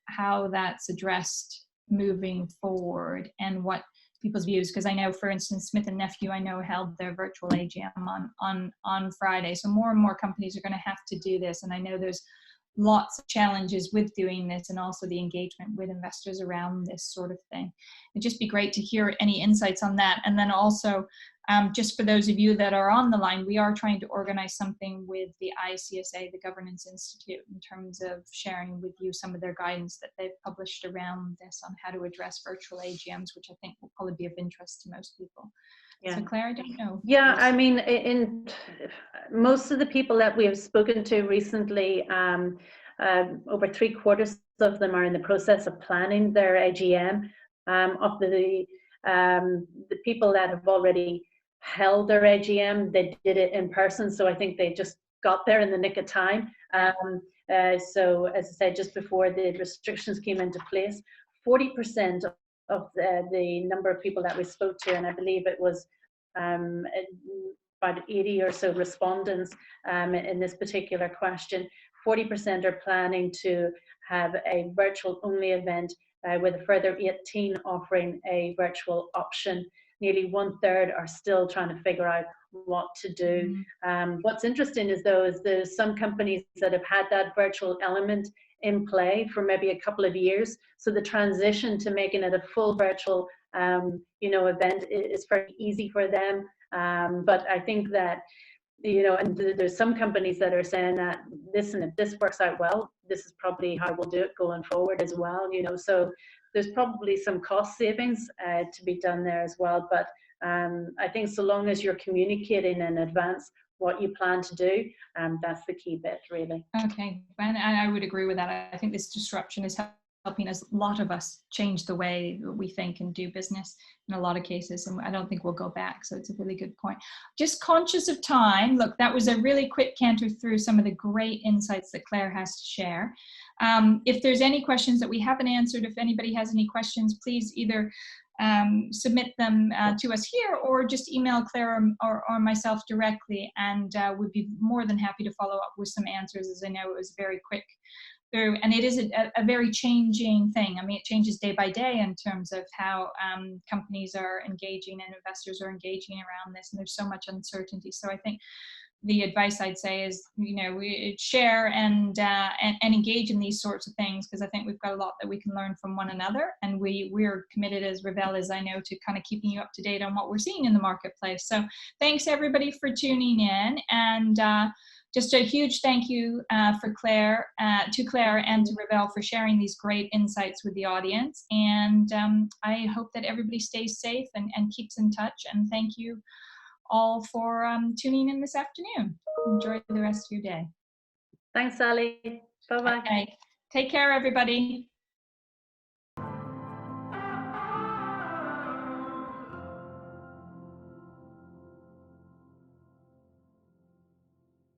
A: that's addressed moving forward and what people's views, because I know, for instance, Smith & Nephew, I know, held their virtual AGM on Friday. So more and more companies are going to have to do this. And I know there's lots of challenges with doing this and also the engagement with investors around this sort of thing. It'd just be great to hear any insights on that. And then also, just for those of you that are on the line, we are trying to organize something with the ICSA, the Governance Institute, in terms of sharing with you some of their guidance that they've published around this on how to address virtual AGMs, which I think will probably be of interest to most people. Yeah. So Claire, I don't know.
B: Yeah, I mean, in most of the people that we have spoken to recently, over 3/4 of them are in the process of planning their AGM. Of the people that have already held their AGM, they did it in person, so I think they just got there in the nick of time. So as I said, just before the restrictions came into place, 40% of the number of people that we spoke to, and I believe it was about 80 or so respondents in this particular question, 40% are planning to have a virtual only event with a further 18 offering a virtual option. Nearly 1/3 are still trying to figure out what to do. What's interesting is there's some companies that have had that virtual element in play for maybe a couple of years. So the transition to making it a full virtual event is very easy for them. But I think that, and there's some companies that are saying that, listen, if this works out well, this is probably how we'll do it going forward as well. So there's probably some cost savings to be done there as well. But I think so long as you're communicating in advance what you plan to do. That's the key bit, really.
A: Okay, and I would agree with that. I think this disruption is helping us, a lot of us, change the way we think and do business in a lot of cases, and I don't think we'll go back. So it's a really good point. Just conscious of time, look, that was a really quick canter through some of the great insights that Claire has to share. If there's any questions that we haven't answered, if anybody has any questions, please either submit them to us here, or just email Claire or myself directly, and we'd be more than happy to follow up with some answers, as I know it was very quick through, and it is a very changing thing. I mean, it changes day by day in terms of how companies are engaging and investors are engaging around this, and there's so much uncertainty. So I think the advice I'd say is, we share and engage in these sorts of things, because I think we've got a lot that we can learn from one another, and we're committed as Rivel, as I know, to kind of keeping you up to date on what we're seeing in the marketplace. So thanks everybody for tuning in, and just a huge thank you to Claire and to Rivel for sharing these great insights with the audience, and I hope that everybody stays safe and keeps in touch, and thank you all for tuning in this afternoon. Enjoy the rest of your day.
B: Thanks, Sally. Bye-bye.
A: Okay. Take care, everybody.